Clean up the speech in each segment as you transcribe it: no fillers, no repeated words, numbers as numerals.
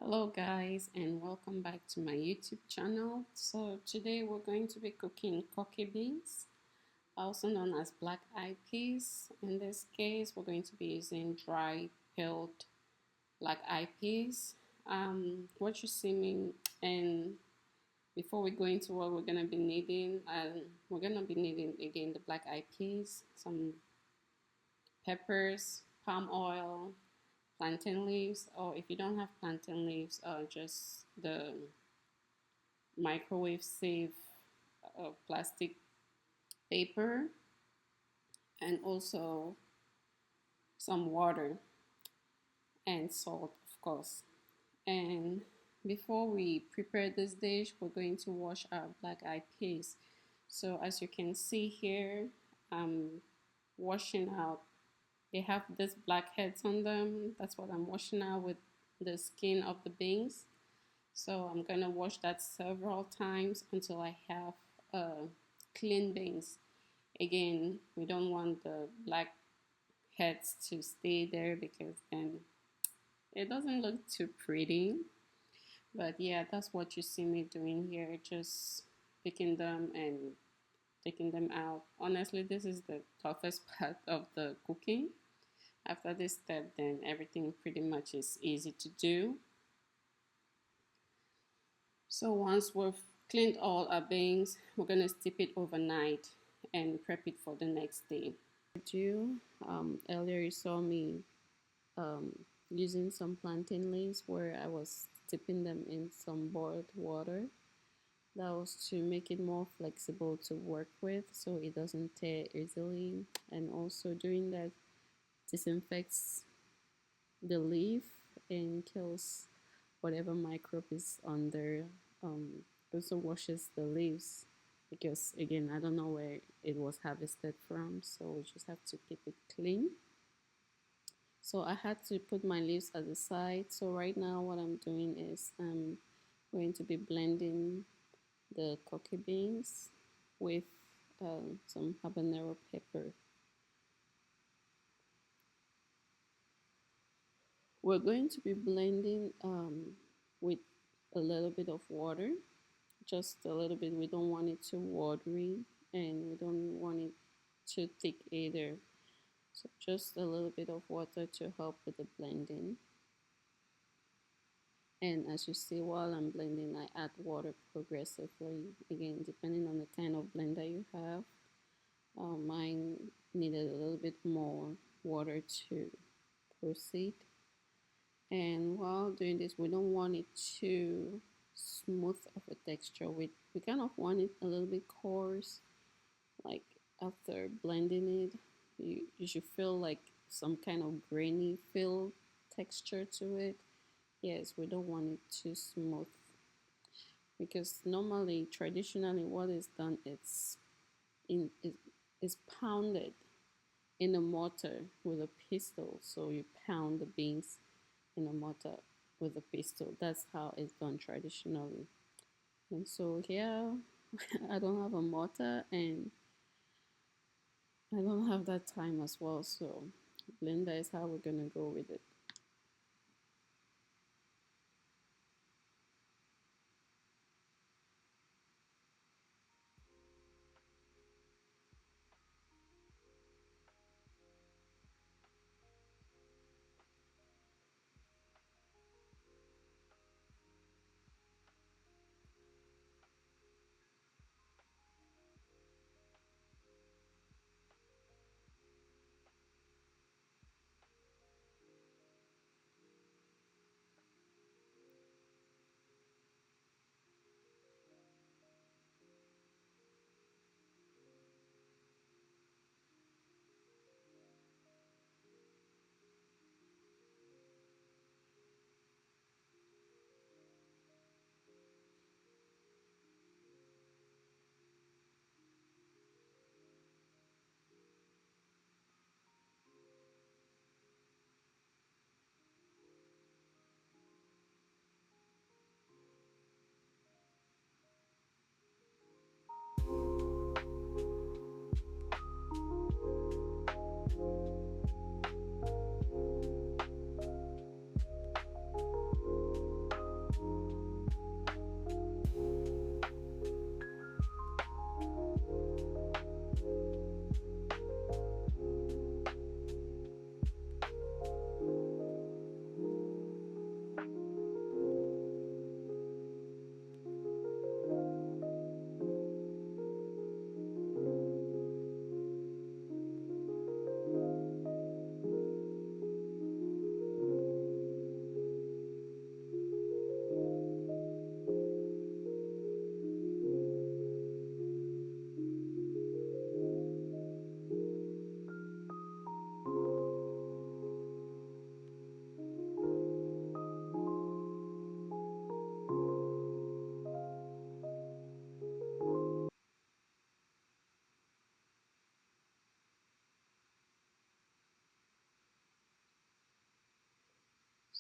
Hello guys, and welcome back to my YouTube channel. So today we're going to be cooking Koki Beans, also known as black eyed peas. In this case we're going to be using dry peeled black eyed peas. What you see me, and before we go into what we're going to be needing, we're going to be needing again the black eyed peas, some peppers, palm oil, plantain leaves, or if you don't have plantain leaves, just the microwave safe plastic paper, and also some water and salt, of course. And before we prepare this dish, we're going to wash our black eyed peas. So as you can see here, I'm washing out. They have this black heads on them. That's what I'm washing out with the skin of the beans. So I'm gonna wash that several times until I have clean beans. Again, we don't want the black heads to stay there because then it doesn't look too pretty. But yeah, that's what you see me doing here, just picking them and taking them out. Honestly, this is the toughest part of the cooking. After this step, then everything pretty much is easy to do. So once we've cleaned all our beans, we're gonna steep it overnight and prep it for the next day. Earlier you saw me um, using some plantain leaves where I was dipping them in some boiled water. That was to make it more flexible to work with so it doesn't tear easily, and also doing that disinfects the leaf and kills whatever microbe is under. Also washes the leaves because again I don't know where it was harvested from, so we just have to keep it clean. So I had to put my leaves at the side. So right now what I'm doing is I'm going to be blending the cocky beans with some habanero pepper. We're going to be blending with a little bit of water, just a little bit. We don't want it too watery and we don't want it too thick either. So just a little bit of water to help with the blending. And as you see, while I'm blending, I add water progressively, again depending on the kind of blender you have. Mine needed a little bit more water to proceed. And while doing this, we don't want it too smooth of a texture. We kind of want it a little bit coarse. Like after blending it, you should feel like some kind of grainy feel texture to it. Yes, we don't want it too smooth because normally, traditionally, what is done is pounded in a mortar with a pestle. So you pound the beans in a mortar with a pestle. That's how it's done traditionally. And so here, I don't have a mortar and I don't have that time as well. So blender is how we're gonna go with it.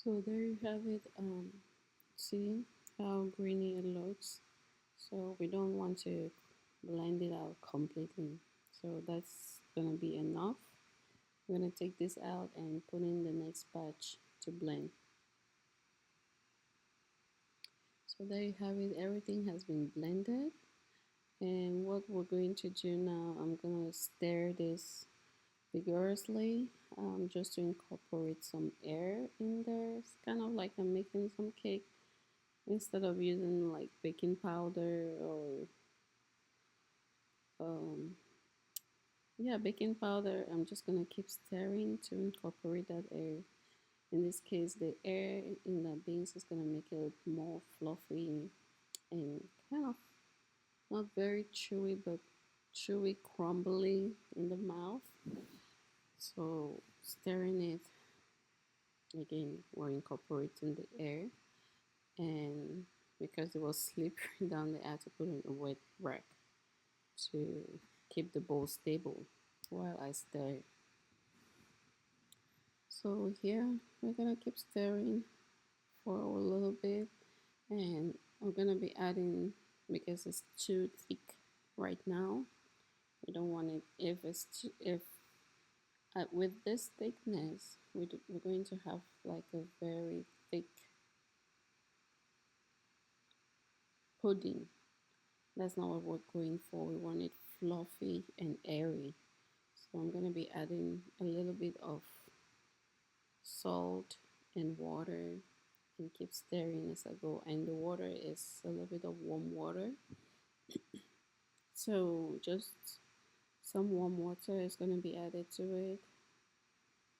So there you have it. See how greeny it looks. So we don't want to blend it out completely. So that's gonna be enough. We're gonna take this out and put in the next batch to blend. So there you have it. Everything has been blended. And what we're going to do now, I'm gonna stir this vigorously, just to incorporate some air in there. It's kind of like I'm making some cake instead of using like baking powder or um, yeah, baking powder. I'm just gonna keep stirring to incorporate that air. In this case, the air in the beans is gonna make it more fluffy and kind of not very chewy, but chewy, crumbly in the mouth. So stirring it again, we're incorporating the air, and because it was slippery down there, I had to put in a wet rack to keep the bowl stable while I stir. So here we're gonna keep stirring for a little bit, and I'm gonna be adding, because it's too thick right now. We don't want it if it's too, if with this thickness we're going to have like a very thick pudding. That's not what we're going for. We want it fluffy and airy. So I'm going to be adding a little bit of salt and water and keep stirring as I go. And the water is a little bit of warm water. So just some warm water is going to be added to it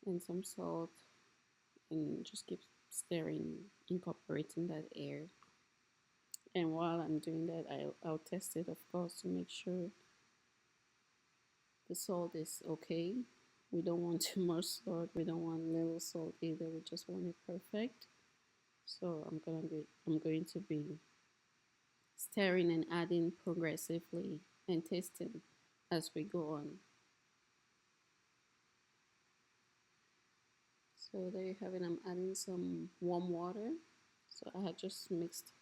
and some salt, and just keep stirring, incorporating that air. And while I'm doing that, I'll test it, of course, to make sure the salt is okay. We don't want too much salt. We don't want little salt either. We just want it perfect. So I'm going to be stirring and adding progressively and tasting as we go on. So there you have it. I'm adding some warm water. So I had just mixed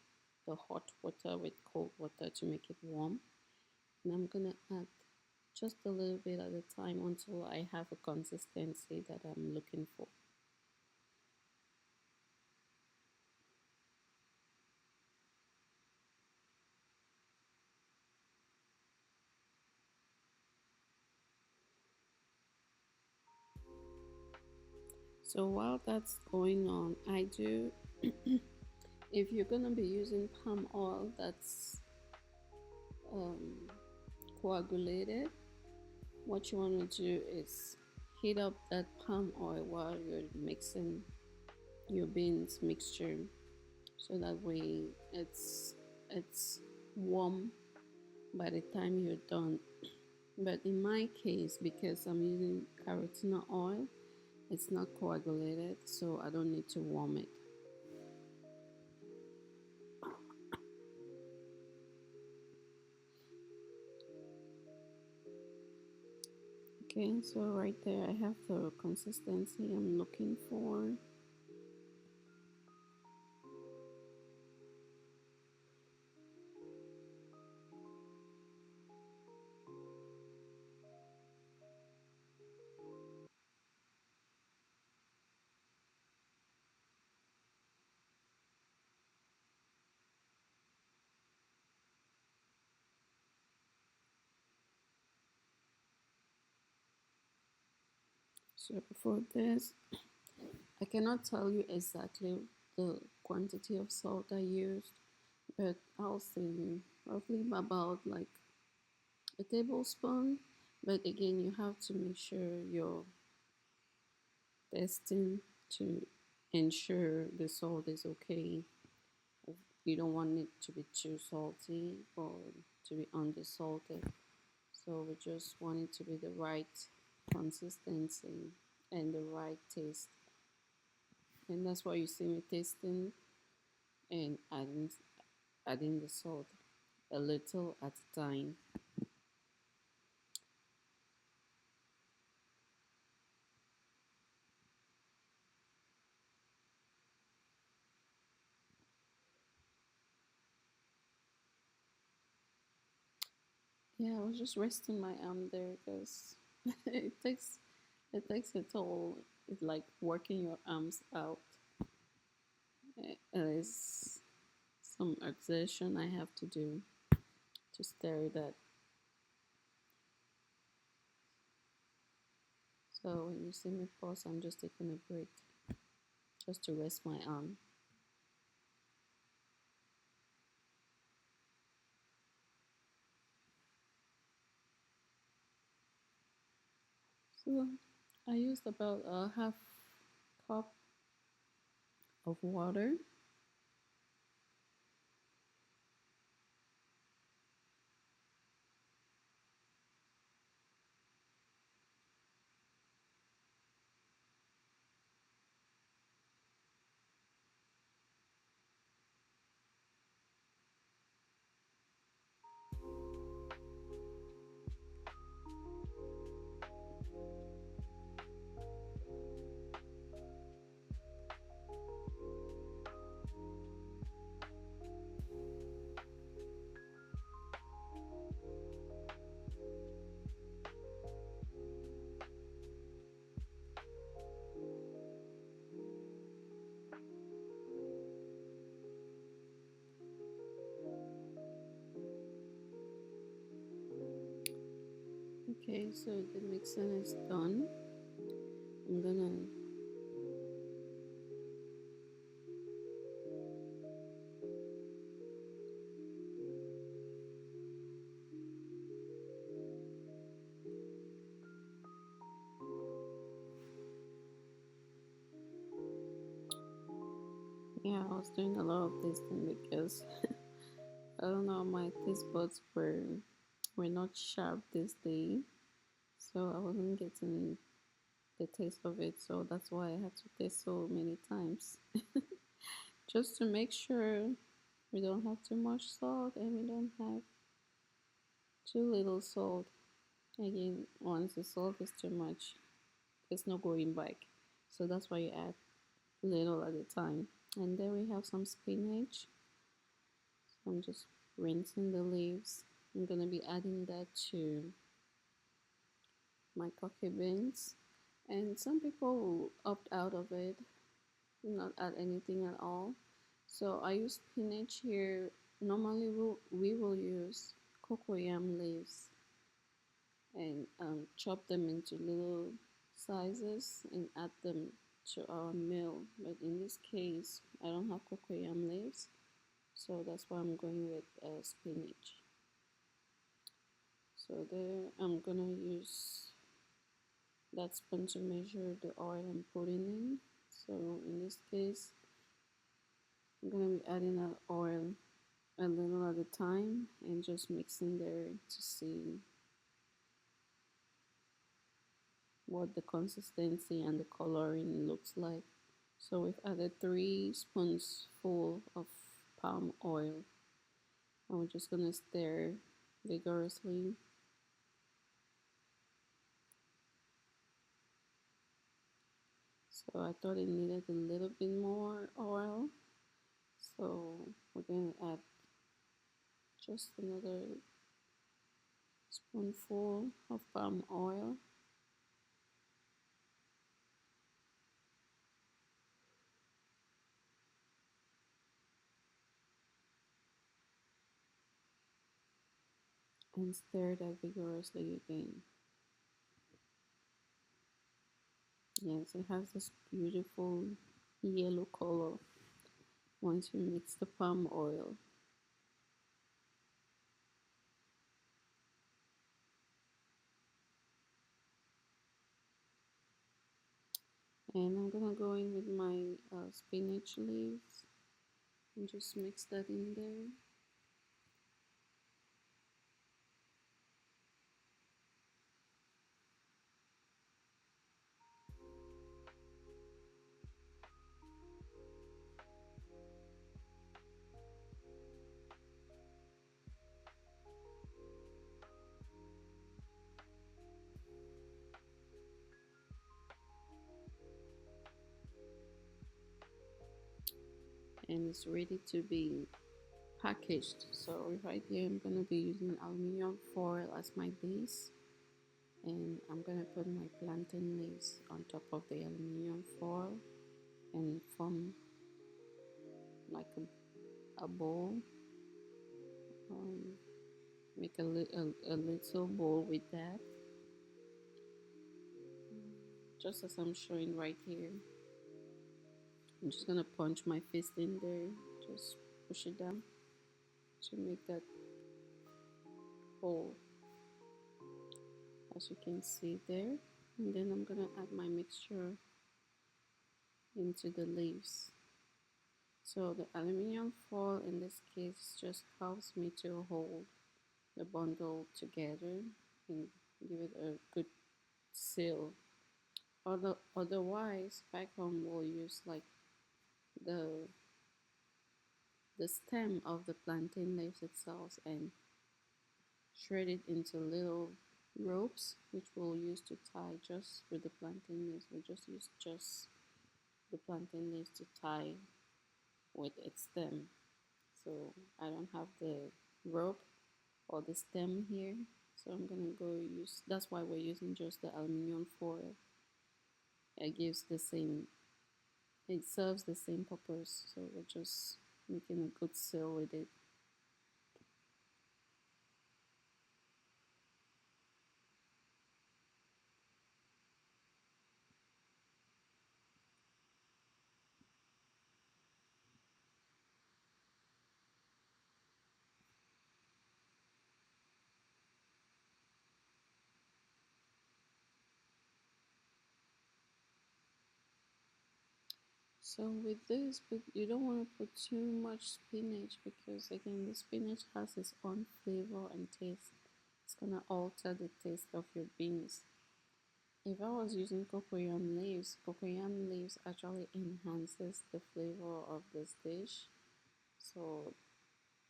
the hot water with cold water to make it warm. And I'm gonna add just a little bit at a time until I have a consistency that I'm looking for. So while that's going on, I do, if you're gonna be using palm oil that's um, coagulated, what you want to do is heat up that palm oil while you're mixing your beans mixture, so that way it's warm by the time you're done. But in my case, because I'm using carotene oil, it's not coagulated, so I don't need to warm it. Okay, so right there I have the consistency I'm looking for. So for this, I cannot tell you exactly the quantity of salt I used, but I'll say roughly about like a tablespoon. But again, you have to make sure you're testing to ensure the salt is okay. You don't want it to be too salty or to be undersalted. So we just want it to be the right consistency and the right taste. And that's why you see me tasting and adding the salt a little at a time. Yeah, I was just resting my arm there because it takes a toll. It's like working your arms out. It is some exertion I have to do to stare that. So when you see me pause, I'm just taking a break just to rest my arm. So I used about a half cup of water. Okay, so the mixing is done. I'm gonna, yeah, I was doing a lot of tasting because I don't know, my taste buds were not sharp this day, so I wasn't getting the taste of it. So that's why I had to taste so many times, just to make sure we don't have too much salt and we don't have too little salt. Again, once the salt is too much, there's no going back. So that's why you add little at a time. And there we have some spinach. So I'm just rinsing the leaves. I'm gonna be adding that to my Koki Beans. And some people will opt out of it, not add anything at all. So I use spinach here. Normally we will use cocoyam leaves and chop them into little sizes and add them to our meal. But in this case, I don't have cocoyam leaves, so that's why I'm going with spinach. So there, I'm gonna use that spoon to measure the oil I'm putting in. So in this case, I'm gonna be adding that oil a little at a time and just mixing there to see what the consistency and the coloring looks like. So we've added 3 spoonsful of palm oil. And we're just gonna stir vigorously. So I thought it needed a little bit more oil. So we're gonna add just another spoonful of palm oil. And stir that vigorously again. Yes, it has this beautiful yellow color once you mix the palm oil. And I'm gonna go in with my spinach leaves and just mix that in there. And it's ready to be packaged. So right here, I'm gonna be using aluminum foil as my base, and I'm gonna put my plantain leaves on top of the aluminum foil and form like a bowl. Um, make a little bowl with that, just as I'm showing right here. I'm just gonna punch my fist in there, just push it down to make that hole, as you can see there. And then I'm gonna add my mixture into the leaves. So the aluminum foil in this case just helps me to hold the bundle together and give it a good seal. Otherwise, back home we'll use like the the stem of the plantain leaves itself and shred it into little ropes, which we'll use to tie just with the plantain leaves. We'll just use just the plantain leaves to tie with its stem. So I don't have the rope or the stem here, so I'm gonna go use, that's why we're using just the aluminum foil. It gives the same, it serves the same purpose, so we're just making a good seal with it. So with this, but you don't want to put too much spinach, because again the spinach has its own flavor and taste. It's gonna alter the taste of your beans. If I was using cocoyam leaves actually enhances the flavor of this dish. So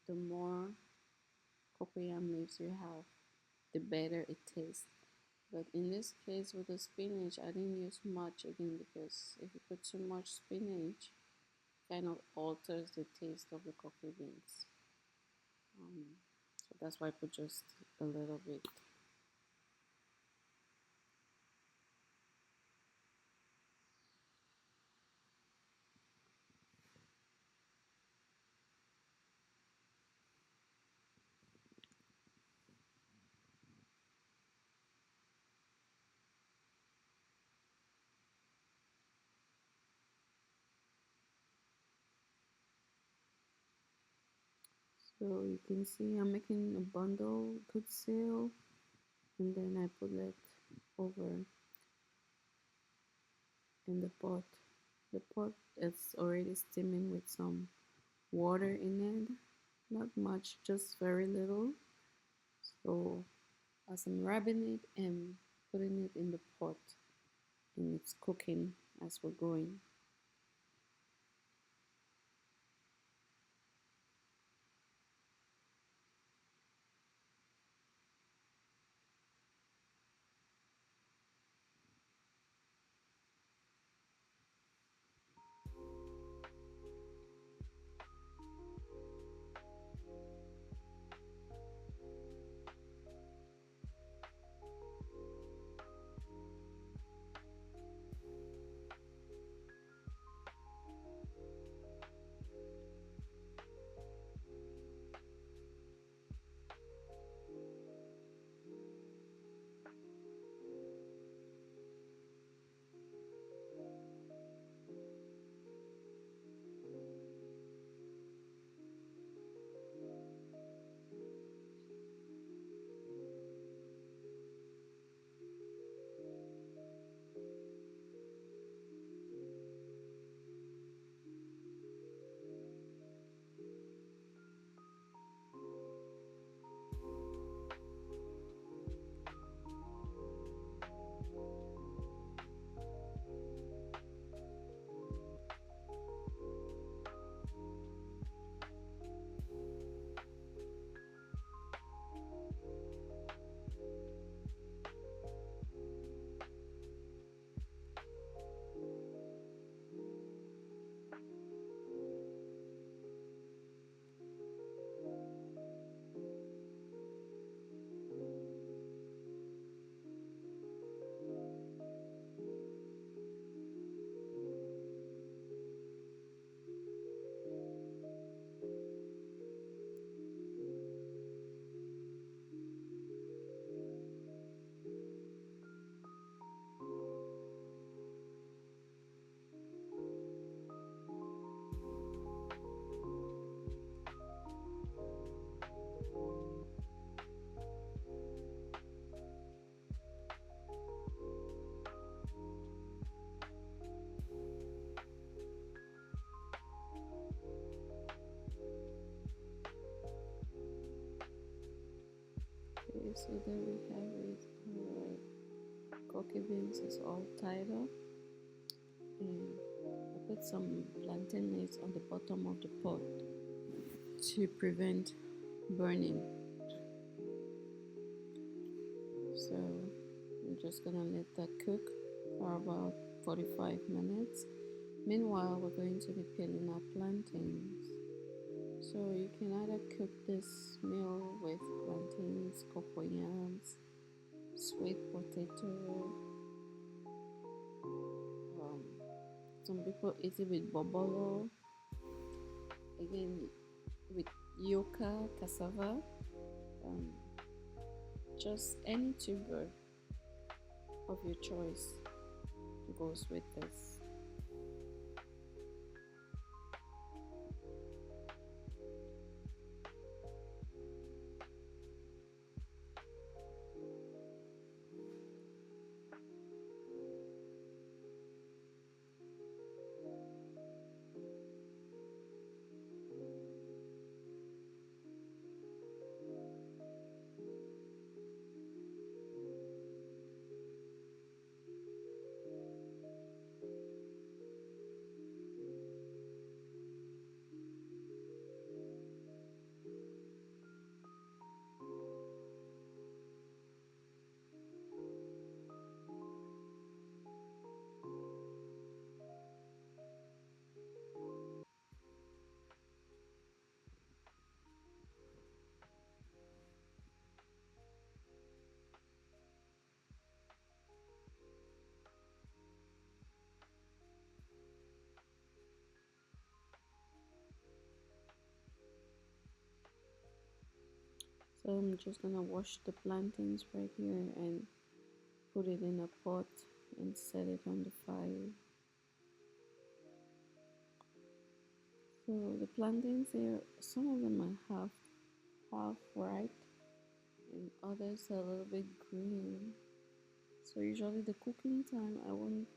the more cocoyam leaves you have, the better it tastes. But in this case with the spinach, I didn't use much again, because if you put too much spinach, it kind of alters the taste of the coffee beans. So that's why I put just a little bit. So you can see I'm making a bundle, good seal, and then I put it over in the pot. The pot is already steaming with some water in it, not much, just very little. So as I'm rubbing it and putting it in the pot, and it's cooking as we're going. So there we have it. Our Koki beans is all tied up, and I put some plantain leaves on the bottom of the pot to prevent burning. So I'm just gonna let that cook for about 45 minutes. Meanwhile, we're going to be peeling our plantains. So you can either cook this meal with plantains, cocoyams, sweet potato. Um, some people eat it with bobolo. Again, with yuca, cassava. Um, just any tuber of your choice goes with this. So I'm just gonna wash the plantains right here and put it in a pot and set it on the fire. So the plantains here, some of them are half ripe and others are a little bit green. So usually the cooking time, I won't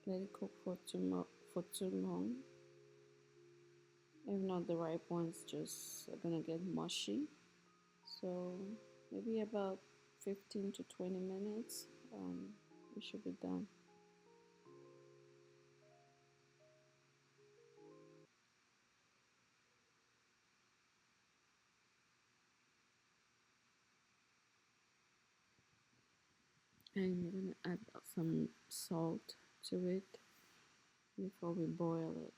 let it cook for too long. If not, the ripe ones just are gonna get mushy. So maybe about 15 to 20 minutes, it should be done. And we're gonna add some salt to it before we boil it.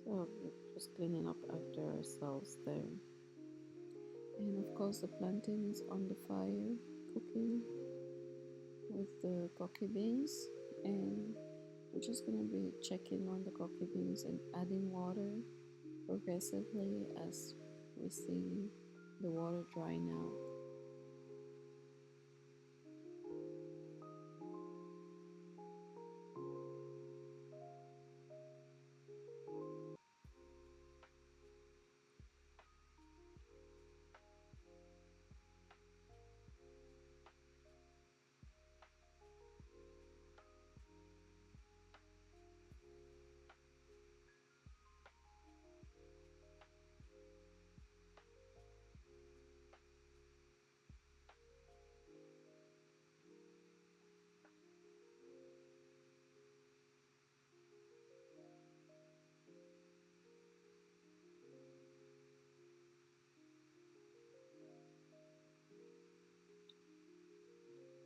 So we're just cleaning up after ourselves there. And of course, the plantain is on the fire cooking with the Koki beans. And we're just gonna be checking on the Koki beans and adding water progressively as we see the water drying out.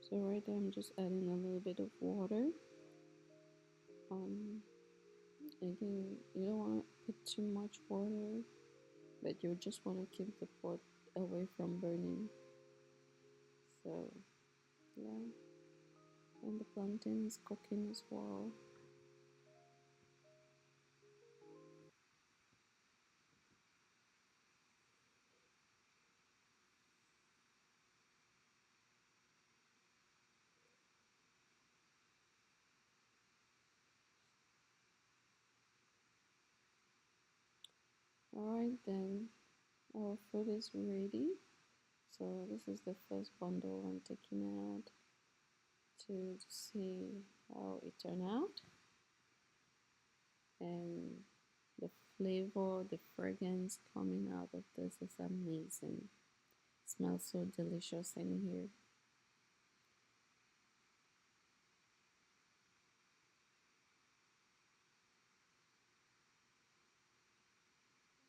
So right there, I'm just adding a little bit of water. Um, Again, you don't want to put too much water, but you just want to keep the pot away from burning. So yeah, and the plantain is cooking as well. Alright then, our food is ready. So this is the first bundle I'm taking out to see how it turned out. And the flavor, the fragrance coming out of this is amazing. It smells so delicious in here.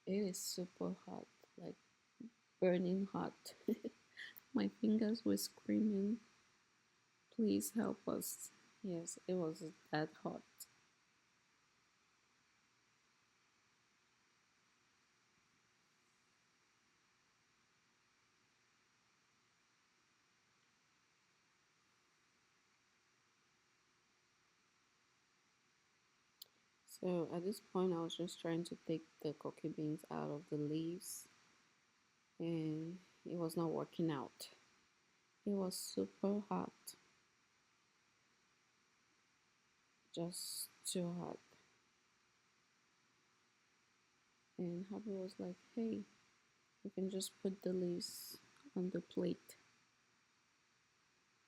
It is super hot, like burning hot. My fingers were screaming, please help us. Yes, it was that hot. So at this point, I was just trying to take the coffee beans out of the leaves, and it was not working out. It was super hot, just too hot. And hubby was like, hey, you can just put the leaves on the plate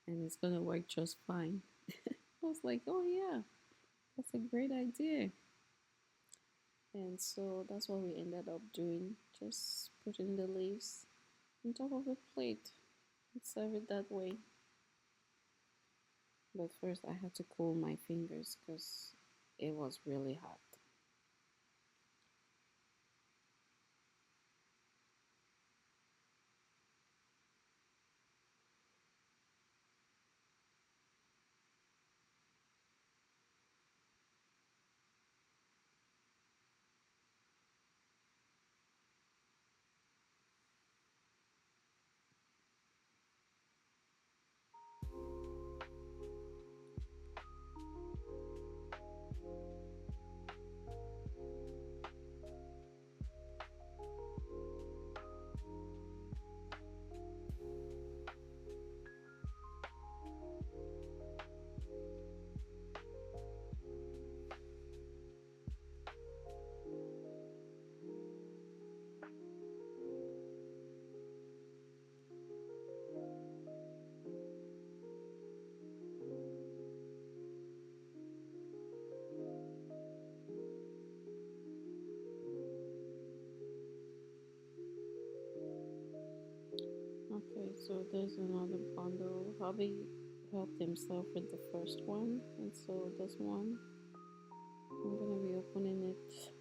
and it's gonna work just fine. I was like, oh yeah, that's a great idea. And so that's what we ended up doing, just putting the leaves on top of the plate and serve it that way. But first, I had to cool my fingers because it was really hot. Okay, so there's another bundle. Hubby helped himself with the first one, and so this one, I'm gonna be opening it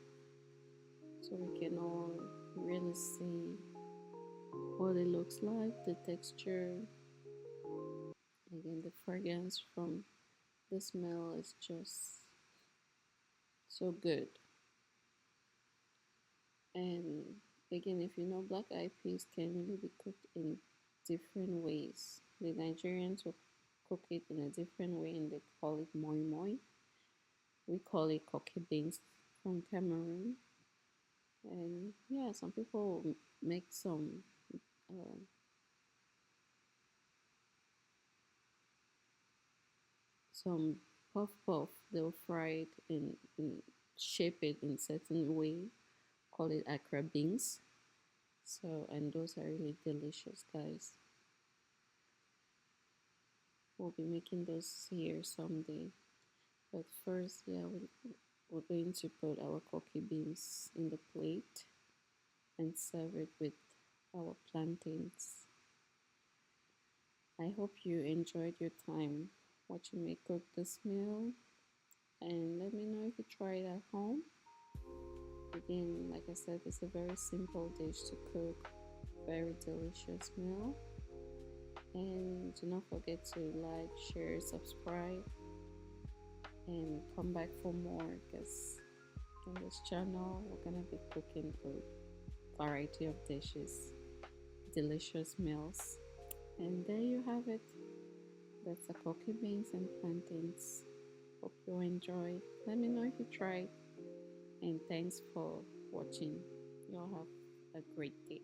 so we can all really see what it looks like, the texture. Again, the fragrance from the smell is just so good. And again, if you know, black eyed peas can really be cooked in different ways. The Nigerians will cook it in a different way and they call it moi moi. We call it Koki Beans from Cameroon. And yeah, some people make uh, some puff puff. They'll fry it in shape it in certain way. Call it akra beans. So and those are really delicious, guys. We'll be making those here someday. But first, yeah, we're going to put our coffee beans in the plate and serve it with our plantains. I hope you enjoyed your time watching me cook this meal, and let me know if you try it at home. Again, like I said, it's a very simple dish to cook, very delicious meal. And do not forget to like, share, subscribe, and come back for more because on this channel we're gonna be cooking a variety of dishes, delicious meals. And there you have it. That's the coffee beans and plantains. Hope you enjoy. Let me know if you tried. And thanks for watching. Y'all have a great day.